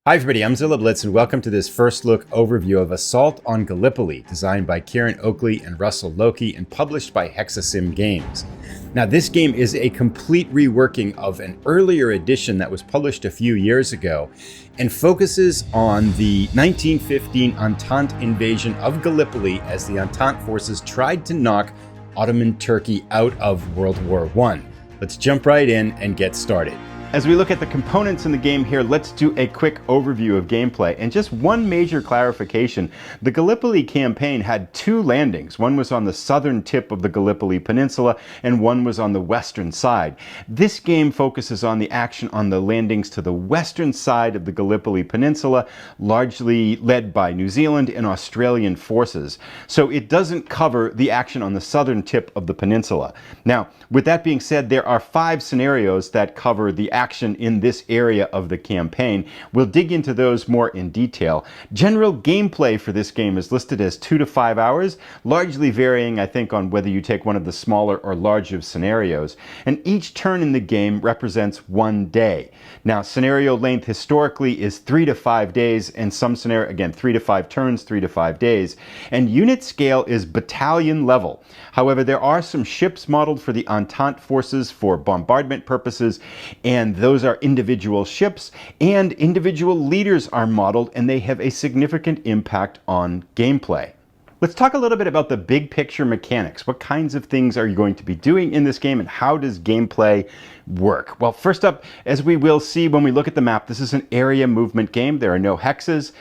Hi everybody, I'm Zilla Blitz and welcome to this first look overview of Assault on Gallipoli, designed by Kieran, Oakley and Russell Lowke and published by Hexasim Games. Now this game is a complete reworking of an earlier edition that was published a few years ago and focuses on the 1915 Entente invasion of Gallipoli as the Entente forces tried to knock Ottoman Turkey out of World War I. Let's jump right in and get started. As we look at the components in the game here, let's do a quick overview of gameplay. And just one major clarification, the Gallipoli campaign had two landings. One was on the southern tip of the Gallipoli peninsula and one was on the western side. This game focuses on the action on the landings to the western side of the Gallipoli peninsula, largely led by New Zealand and Australian forces. So it doesn't cover the action on the southern tip of the peninsula. Now, with that being said, there are 5 scenarios that cover the action in this area of the campaign. We'll dig into those more in detail. General gameplay for this game is listed as 2 to 5 hours, largely varying, I think, on whether you take one of the smaller or larger scenarios. And each turn in the game represents 1 day. Now, scenario length historically is 3 to 5 days, and some scenario, again, 3 to 5 turns, 3 to 5 days. And unit scale is battalion level. However, there are some ships modeled for the Entente forces for bombardment purposes, and those are individual ships, and individual leaders are modeled, and they have a significant impact on gameplay. Let's talk a little bit about the big picture mechanics. What kinds of things are you going to be doing in this game, and how does gameplay work? Well, first up, as we will see when we look at the map, this is an area movement game. There are no hexes.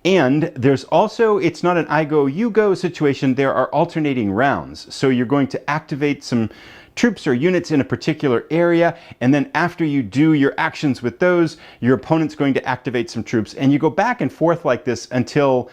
And there's also, it's not an I go, you go situation. There are alternating rounds. So you're going to activate some troops or units in a particular area, and then after you do your actions with those, your opponent's going to activate some troops, and you go back and forth like this until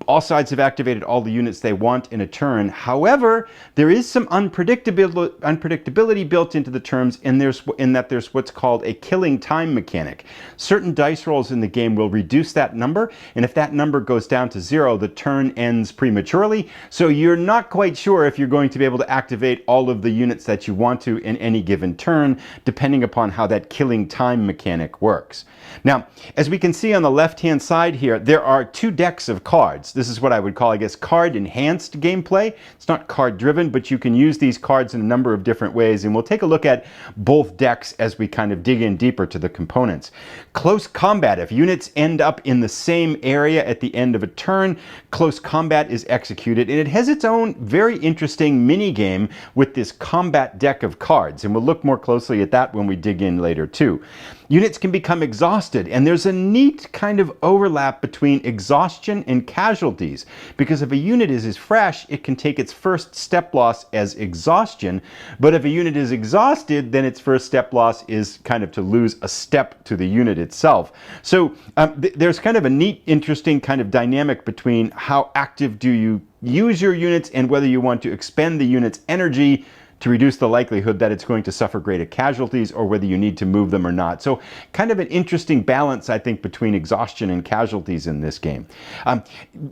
all sides have activated all the units they want in a turn. However, there is some unpredictability built into the terms, and there's what's called a killing time mechanic. Certain dice rolls in the game will reduce that number, and if that number goes down to 0, the turn ends prematurely. So you're not quite sure if you're going to be able to activate all of the units that you want to in any given turn, depending upon how that killing time mechanic works. Now, as we can see on the left-hand side here, there are 2 decks of cards. This is what I would call, I guess, card-enhanced gameplay. It's not card-driven, but you can use these cards in a number of different ways, and we'll take a look at both decks as we kind of dig in deeper to the components. Close combat. If units end up in the same area at the end of a turn, close combat is executed, and it has its own very interesting mini-game with this combat deck of cards, and we'll look more closely at that when we dig in later too. Units can become exhausted, and there's a neat kind of overlap between exhaustion and casualties, because if a unit is fresh, it can take its first step loss as exhaustion, but if a unit is exhausted, then its first step loss is kind of to lose a step to the unit itself. So there's kind of a neat, interesting kind of dynamic between how active do you use your units and whether you want to expend the unit's energy to reduce the likelihood that it's going to suffer greater casualties, or whether you need to move them or not. So kind of an interesting balance, I think, between exhaustion and casualties in this game.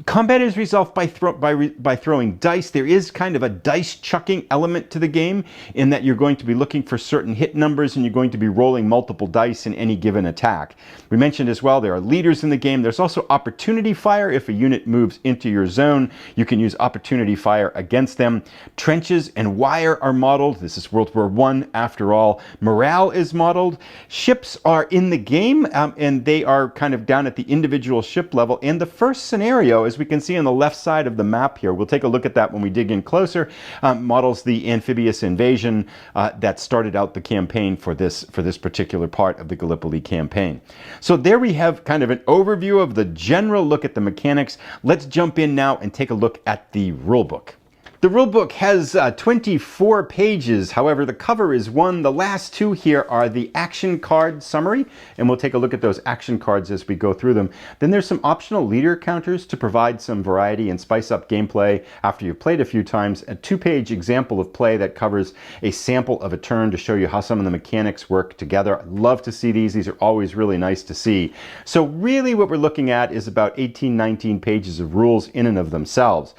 Combat is resolved by throwing dice. There is kind of a dice chucking element to the game, in that you're going to be looking for certain hit numbers and you're going to be rolling multiple dice in any given attack. We mentioned as well there are leaders in the game. There's also opportunity fire. If a unit moves into your zone, you can use opportunity fire against them. Trenches and wire are modeled. This is World War I after all. Morale is modeled. Ships are in the game, and they are kind of down at the individual ship level. And the first scenario, as we can see on the left side of the map here, we'll take a look at that when we dig in closer, models the amphibious invasion that started out the campaign for this particular part of the Gallipoli campaign. So there we have kind of an overview of the general look at the mechanics. Let's jump in now and take a look at the rulebook. The rulebook has 24 pages. However, the cover is 1. The last 2 here are the action card summary, and we'll take a look at those action cards as we go through them. Then there's some optional leader counters to provide some variety and spice up gameplay after you've played a few times. A 2-page example of play that covers a sample of a turn to show you how some of the mechanics work together. I love to see these. These are always really nice to see. So really what we're looking at is about 18, 19 pages of rules in and of themselves.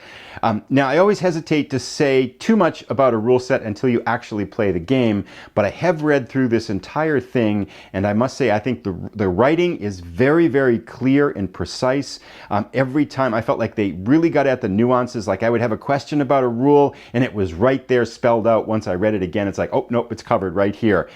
Now, I always hesitate hesitate to say too much about a rule set until you actually play the game, but I have read through this entire thing, and I must say I think the writing is very, very clear and precise. Every time I felt like they really got at the nuances. Like I would have a question about a rule and it was right there spelled out. Once I read it again, it's like, oh, nope, it's covered right here.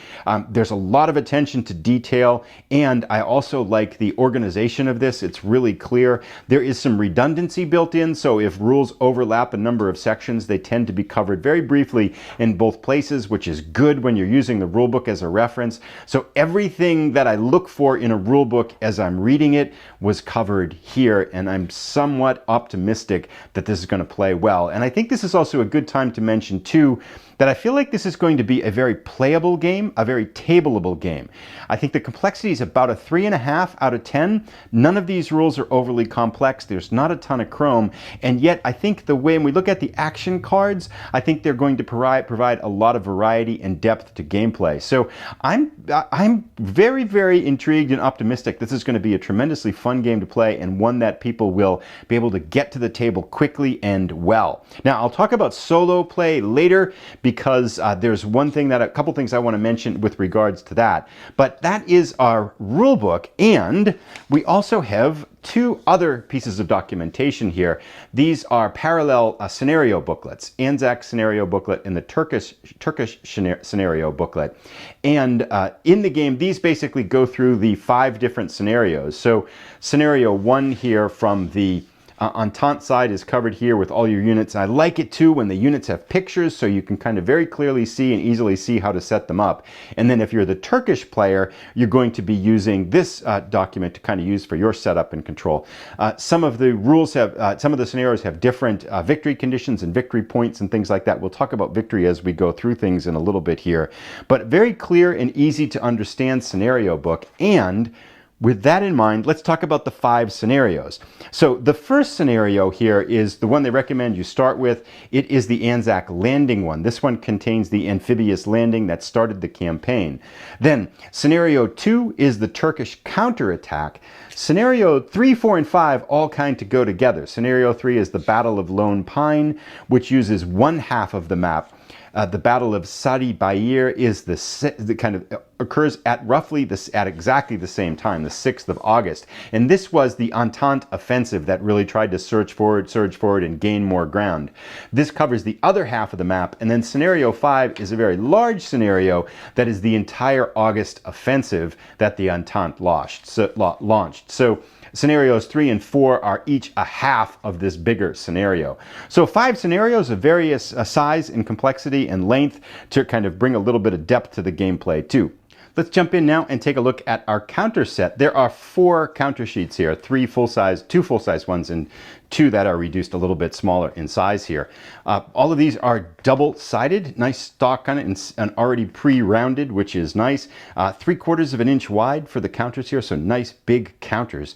There's a lot of attention to detail, and I also like the organization of this. It's really clear. There is some redundancy built in, so if rules overlap a number of sections, they tend to be covered very briefly in both places, which is good when you're using the rulebook as a reference. So everything that I look for in a rulebook as I'm reading it was covered here, and I'm somewhat optimistic that this is going to play well. And I think this is also a good time to mention too that I feel like this is going to be a very playable game, a very tableable game. I think the complexity is about a 3.5 out of 10. None of these rules are overly complex. There's not a ton of chrome. And yet I think the way when we look at the action cards, I think they're going to provide a lot of variety and depth to gameplay. So I'm very, very intrigued and optimistic. This is going to be a tremendously fun game to play, and one that people will be able to get to the table quickly and well. Now, I'll talk about solo play later, because there's a couple things I want to mention with regards to that. But that is our rule book, and we also have two other pieces of documentation here. These are parallel scenario booklets, ANZAC scenario booklet and the Turkish scenario booklet. And in the game, these basically go through the 5 different scenarios. So scenario 1 here from the Entente side is covered here with all your units. And I like it too when the units have pictures, so you can kind of very clearly see and easily see how to set them up. And then if you're the Turkish player, you're going to be using this document to kind of use for your setup and control. Some of the rules have, some of the scenarios have different victory conditions and victory points and things like that. We'll talk about victory as we go through things in a little bit here. But very clear and easy to understand scenario book. And with that in mind, let's talk about the 5 scenarios. So the first scenario here is the one they recommend you start with. It is the ANZAC landing one. This one contains the amphibious landing that started the campaign. Then scenario 2 is the Turkish counterattack. Scenario 3, 4, and 5 all kind of go together. Scenario 3 is the Battle of Lone Pine, which uses 1/2 of the map. The Battle of Sadi Bayir is the kind of occurs at exactly the same time, the 6th of August. And this was the Entente offensive that really tried to surge forward, and gain more ground. This covers the other half of the map. And then scenario 5 is a very large scenario that is the entire August offensive that the Entente launched. So scenarios 3 and 4 are each a half of this bigger scenario. So 5 scenarios of various size and complexity and length to kind of bring a little bit of depth to the gameplay too. Let's jump in now and take a look at our counter set. There are 4 counter sheets here, 2 full-size ones, and 2 that are reduced a little bit smaller in size here. All of these are double-sided, nice stock kind of, and already pre-rounded, which is nice. 3/4 of an inch wide for the counters here, so nice big counters.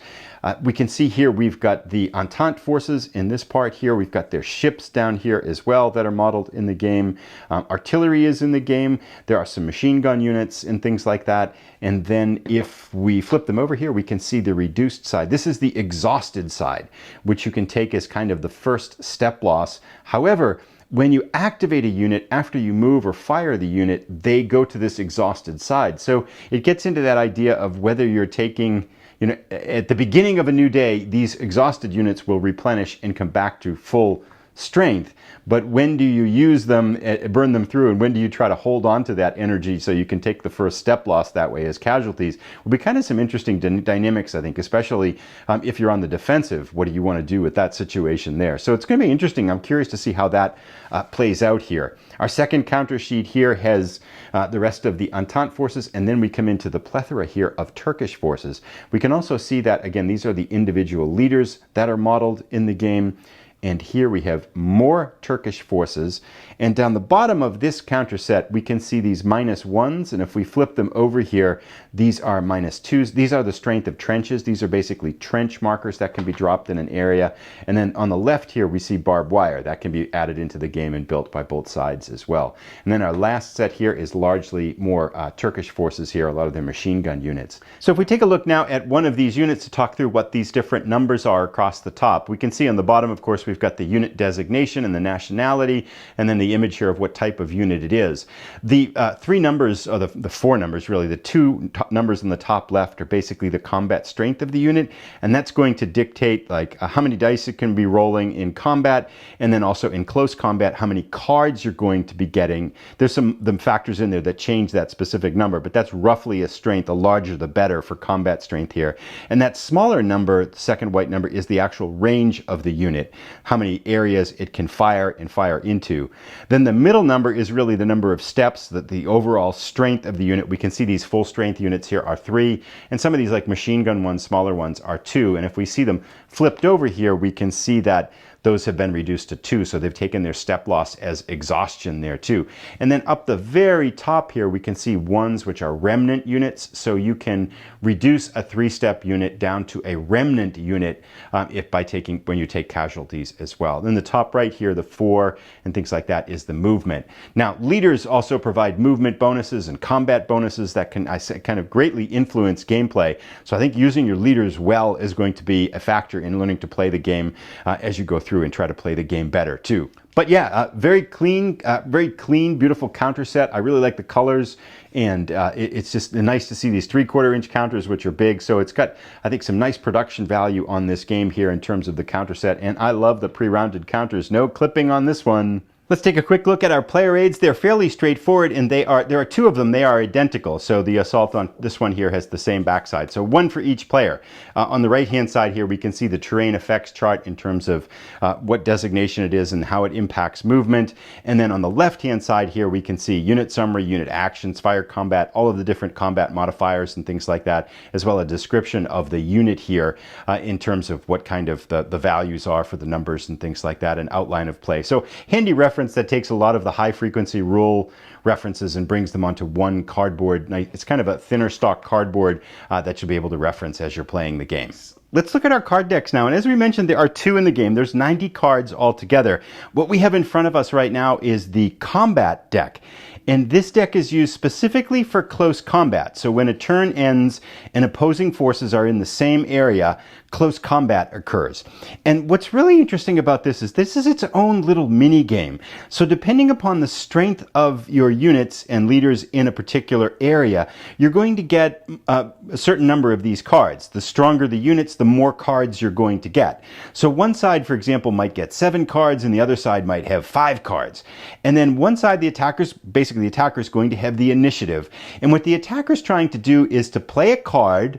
We can see here we've got the Entente forces in this part here. We've got their ships down here as well that are modeled in the game. Artillery is in the game. There are some machine gun units and things like that. And then if we flip them over here, we can see the reduced side. This is the exhausted side, which you can take as kind of the first step loss. However, when you activate a unit, after you move or fire the unit, they go to this exhausted side. So it gets into that idea of whether you're taking, at the beginning of a new day, these exhausted units will replenish and come back to full strength. But when do you use them, burn them through, and when do you try to hold on to that energy so you can take the first step loss that way as casualties? Will be kind of some interesting dynamics, I think, especially if you're on the defensive. What do you want to do with that situation there? So it's going to be interesting. I'm curious to see how that plays out here. Our second counter sheet here has the rest of the Entente forces, and then we come into the plethora here of Turkish forces. We can also see that, again, these are the individual leaders that are modeled in the game. And here we have more Turkish forces. And down the bottom of this counter set, we can see these -1s. And if we flip them over here, these are -2s. These are the strength of trenches. These are basically trench markers that can be dropped in an area. And then on the left here, we see barbed wire. That can be added into the game and built by both sides as well. And then our last set here is largely more Turkish forces here, a lot of their machine gun units. So if we take a look now at one of these units to talk through what these different numbers are across the top, we can see on the bottom, of course, we've got the unit designation and the nationality, and then the image here of what type of unit it is. The three numbers, or the four numbers really, the two numbers in the top left are basically the combat strength of the unit, and that's going to dictate like how many dice it can be rolling in combat, and then also in close combat, how many cards you're going to be getting. There's some factors in there that change that specific number, but that's roughly a strength. The larger the better for combat strength here. And that smaller number, the second white number, is the actual range of the unit, how many areas it can fire and fire into. Then the middle number is really the number of steps, that the overall strength of the unit. We can see these full strength units here are 3, and some of these like machine gun ones, smaller ones, are 2. And if we see them flipped over here, we can see that those have been reduced to 2, so they've taken their step loss as exhaustion there too. And then up the very top here, we can see ones which are remnant units, so you can reduce a 3-step unit down to a remnant unit when you take casualties as well. Then the top right here, the 4 and things like that, is the movement. Now, leaders also provide movement bonuses and combat bonuses that can kind of greatly influence gameplay. So I think using your leaders well is going to be a factor in learning to play the game as you go through and try to play the game better too. But yeah, very clean, beautiful counter set. I really like the colors, and it's just nice to see these 3/4 inch counters, which are big. So it's got, I think, some nice production value on this game here in terms of the counter set. And I love the pre-rounded counters. No clipping on this one. Let's take a quick look at our player aids. They're fairly straightforward, and there are 2 of them. They are identical. So the assault on this one here has the same backside. So 1 for each player. On the right-hand side here, we can see the terrain effects chart in terms of what designation it is and how it impacts movement. And then on the left-hand side here, we can see unit summary, unit actions, fire combat, all of the different combat modifiers and things like that, as well as a description of the unit here in terms of what kind of the values are for the numbers and things like that, and outline of play. So handy reference that takes a lot of the high frequency rule references and brings them onto one cardboard. It's kind of a thinner stock cardboard that you'll be able to reference as you're playing the game. Let's look at our card decks now. And as we mentioned, there are 2 in the game. There's 90 cards altogether. What we have in front of us right now is the combat deck. And this deck is used specifically for close combat. So when a turn ends and opposing forces are in the same area, close combat occurs. And what's really interesting about this is its own little mini game. So depending upon the strength of your units and leaders in a particular area, you're going to get a certain number of these cards. The stronger the units, the more cards you're going to get. So one side, for example, might get 7 cards and the other side might have 5 cards. And then one side, the attacker is going to have the initiative. And what the attacker is trying to do is to play a card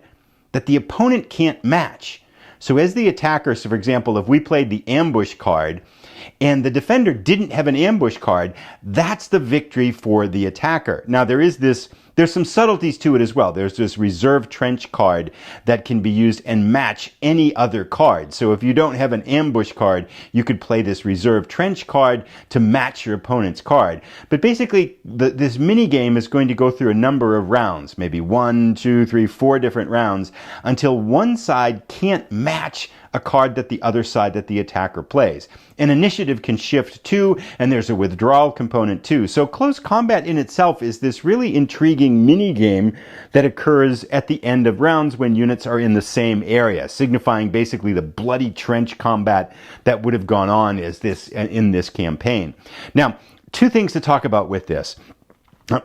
that the opponent can't match. So as the attacker, so for example, if we played the ambush card and the defender didn't have an ambush card, that's the victory for the attacker. Now there's some subtleties to it as well. There's this reserve trench card that can be used and match any other card. So if you don't have an ambush card, you could play this reserve trench card to match your opponent's card. But basically, this mini game is going to go through a number of rounds, maybe 1, 2, 3, 4 different rounds, until one side can't match a card that the other side, that the attacker plays. An initiative can shift too, and there's a withdrawal component too. So close combat in itself is this really intriguing mini game that occurs at the end of rounds when units are in the same area, signifying basically the bloody trench combat that would have gone on in this campaign. Now, 2 things to talk about with this.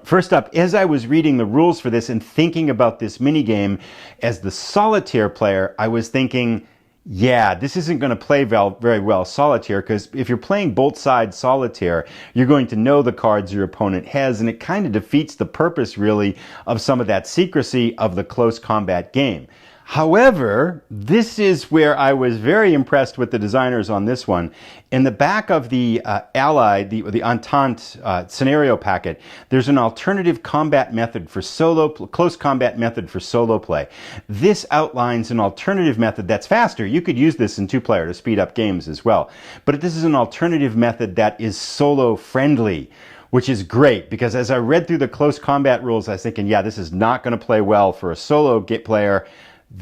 First up, as I was reading the rules for this and thinking about this mini game as the solitaire player, I was thinking, yeah, this isn't going to play very well solitaire, because if you're playing both sides solitaire, you're going to know the cards your opponent has, and it kind of defeats the purpose, really, of some of that secrecy of the close combat game. However, this is where I was very impressed with the designers on this one. In the back of the Allied, the Entente scenario packet, there's an alternative combat method for close combat method for solo play. This outlines an alternative method that's faster. You could use this in 2-player to speed up games as well. But this is an alternative method that is solo friendly, which is great, because as I read through the close combat rules, I was thinking, yeah, this is not going to play well for a solo player.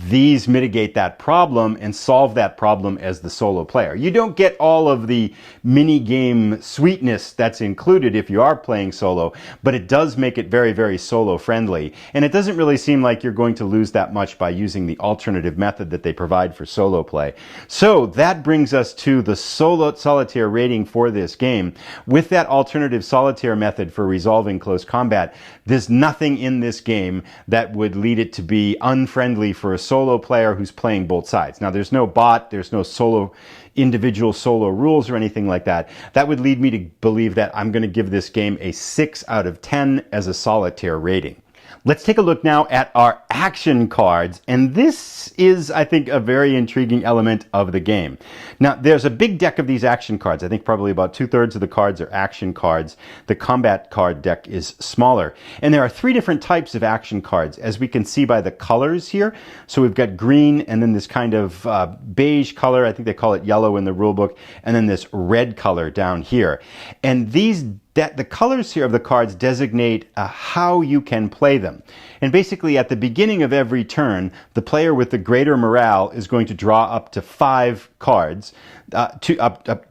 these mitigate that problem and solve that problem as the solo player. You don't get all of the mini game sweetness that's included if you are playing solo, but it does make it very, very solo friendly. And it doesn't really seem like you're going to lose that much by using the alternative method that they provide for solo play. So that brings us to the solitaire rating for this game. With that alternative solitaire method for resolving close combat, there's nothing in this game that would lead it to be unfriendly for a solo player who's playing both sides. Now, there's no bot, there's no individual solo rules or anything like that. That would lead me to believe that I'm going to give this game a 6 out of 10 as a solitaire rating. Let's take a look now at our action cards, and this is, I think, a very intriguing element of the game. Now, there's a big deck of these action cards. I think probably about 2/3 of the cards are action cards. The combat card deck is smaller. And there are 3 different types of action cards, as we can see by the colors here. So we've got green, and then this kind of beige color, I think they call it yellow in the rulebook, and then this red color down here. And the colors here of the cards designate how you can play them. And basically at the beginning of every turn, the player with the greater morale is going to draw up to 5 cards,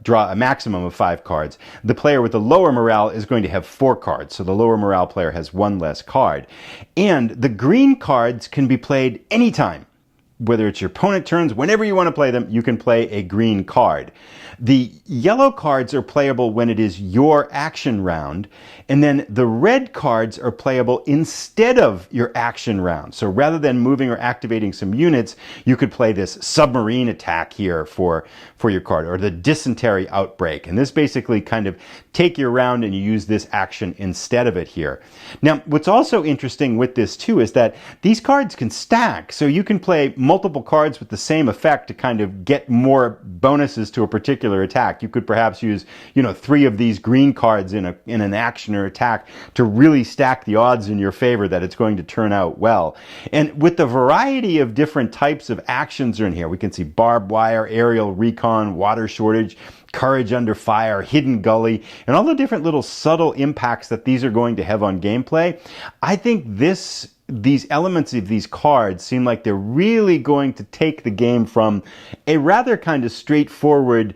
draw a maximum of 5 cards. The player with the lower morale is going to have 4 cards, so the lower morale player has 1 less card. And the green cards can be played anytime. Whether it's your opponent turns, whenever you want to play them, you can play a green card. The yellow cards are playable when it is your action round, and then the red cards are playable instead of your action round. So rather than moving or activating some units, you could play this submarine attack here for your card, or the dysentery outbreak. And this basically kind of take your round and you use this action instead of it here. Now, what's also interesting with this too is that these cards can stack. So you can play multiple cards with the same effect to kind of get more bonuses to a particular attack. You could perhaps use, 3 of these green cards in an action or attack to really stack the odds in your favor that it's going to turn out well. And with the variety of different types of actions are in here, we can see barbed wire, aerial recon, water shortage, courage under fire, hidden gully, and all the different little subtle impacts that these are going to have on gameplay. I think these elements of these cards seem like they're really going to take the game from a rather kind of straightforward,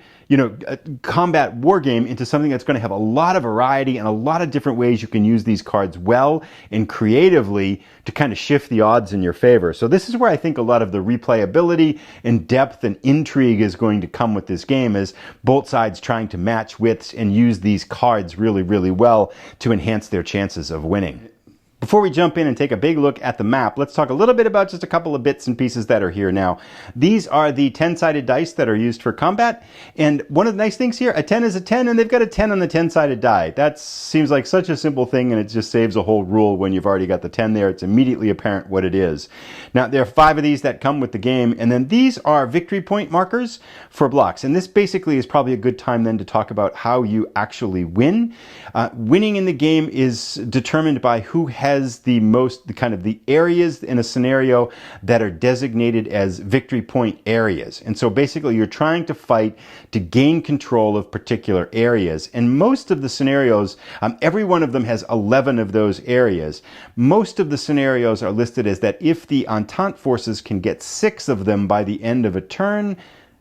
combat war game into something that's going to have a lot of variety and a lot of different ways you can use these cards well and creatively to kind of shift the odds in your favor. So this is where I think a lot of the replayability and depth and intrigue is going to come with this game, as both sides trying to match wits and use these cards really, really well to enhance their chances of winning. Before we jump in and take a big look at the map, let's talk a little bit about just a couple of bits and pieces that are here now. These are the 10-sided dice that are used for combat, and one of the nice things here, a 10 is a 10, and they've got a 10 on the 10-sided die. That seems like such a simple thing, and it just saves a whole rule when you've already got the 10 there. It's immediately apparent what it is. Now, there are 5 of these that come with the game, and then these are victory point markers for blocks, and this basically is probably a good time then to talk about how you actually win. Winning in the game is determined by who has the areas in a scenario that are designated as victory point areas. And so basically you're trying to fight to gain control of particular areas. And most of the scenarios, every one of them has 11 of those areas. Most of the scenarios are listed as that if the Entente forces can get 6 of them by the end of a turn,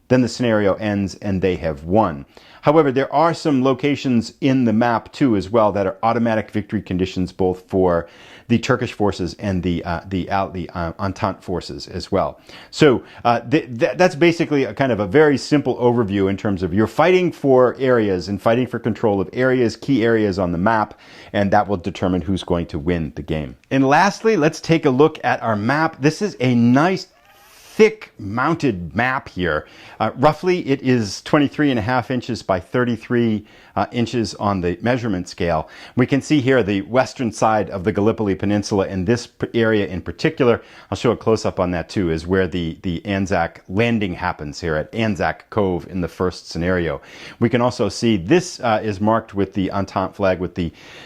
then the scenario ends and they have won. However, there are some locations in the map too as well that are automatic victory conditions, both for the Turkish forces and the Entente forces as well. So that's basically a kind of a very simple overview in terms of you're fighting for areas and fighting for control of areas, key areas on the map, and that will determine who's going to win the game. And lastly, let's take a look at our map. This is a nice thick mounted map here. Roughly it is 23.5 inches by 33 inches on the measurement scale. We can see here the western side of the Gallipoli Peninsula, and this area in particular, I'll show a close-up on that too, is where the ANZAC landing happens here at ANZAC Cove in the first scenario. We can also see this is marked with the Entente flag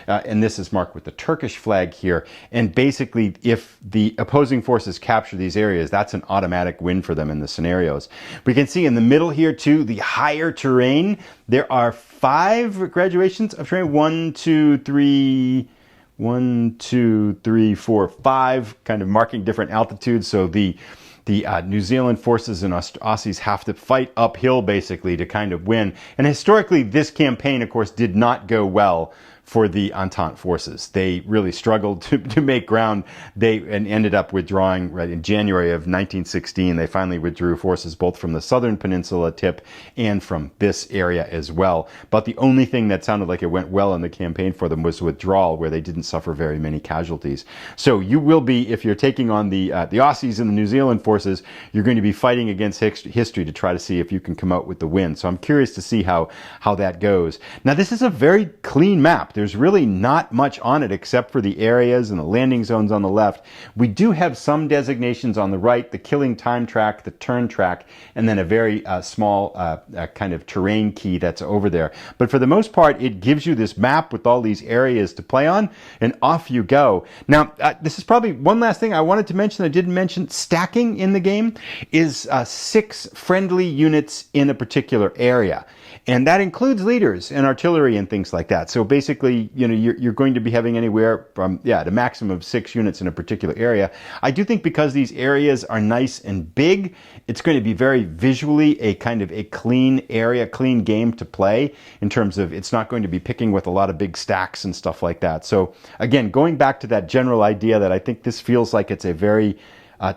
and this is marked with the Turkish flag here. And basically, if the opposing forces capture these areas, that's an automatic win for them in the scenarios. We can see in the middle here too, the higher terrain. There are 5 graduations of terrain. 1, 2, 3, 4, 5, kind of marking different altitudes. So the the New Zealand forces and Aussies have to fight uphill basically to kind of win. And historically, this campaign, of course, did not go well for the Entente forces. They really struggled to make ground. They ended up withdrawing right in January of 1916. They finally withdrew forces both from the southern peninsula tip and from this area as well. But the only thing that sounded like it went well in the campaign for them was withdrawal, where they didn't suffer very many casualties. So you will be, if you're taking on the Aussies and the New Zealand forces, you're going to be fighting against history to try to see if you can come out with the win. So I'm curious to see how that goes. Now, this is a very clean map. There's really not much on it except for the areas and the landing zones on the left. We do have some designations on the right, the killing time track, the turn track, and then a very small kind of terrain key that's over there. But for the most part, it gives you this map with all these areas to play on, and off you go. Now, this is probably one last thing I wanted to mention. I didn't mention stacking in the game is 6 friendly units in a particular area. And that includes leaders and artillery and things like that. So basically, you know, you're going to be having anywhere from, the maximum of 6 units in a particular area. I do think because these areas are nice and big, it's going to be very visually a kind of a clean area, clean game to play in terms of it's not going to be picking with a lot of big stacks and stuff like that. So again, going back to that general idea that I think this feels like it's a very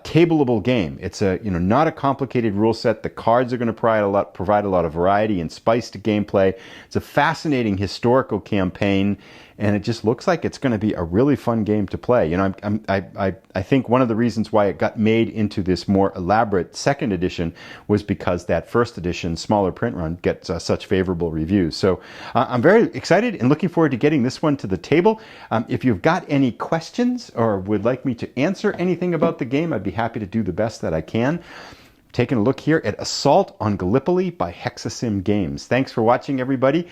tableable game. It's not a complicated rule set. The cards are going to provide a lot of variety and spice to gameplay. It's a fascinating historical campaign, and it just looks like it's going to be a really fun game to play. You know, I think one of the reasons why it got made into this more elaborate second edition was because that first edition, smaller print run, gets such favorable reviews. So I'm very excited and looking forward to getting this one to the table. If you've got any questions or would like me to answer anything about the game, I'd be happy to do the best that I can. Taking a look here at Assault on Gallipoli by Hexasim Games. Thanks for watching, everybody.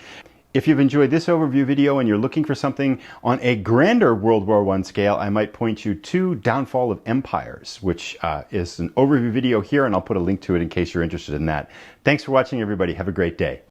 If you've enjoyed this overview video and you're looking for something on a grander World War I scale, I might point you to Downfall of Empires, which is an overview video here, and I'll put a link to it in case you're interested in that. Thanks for watching, everybody. Have a great day.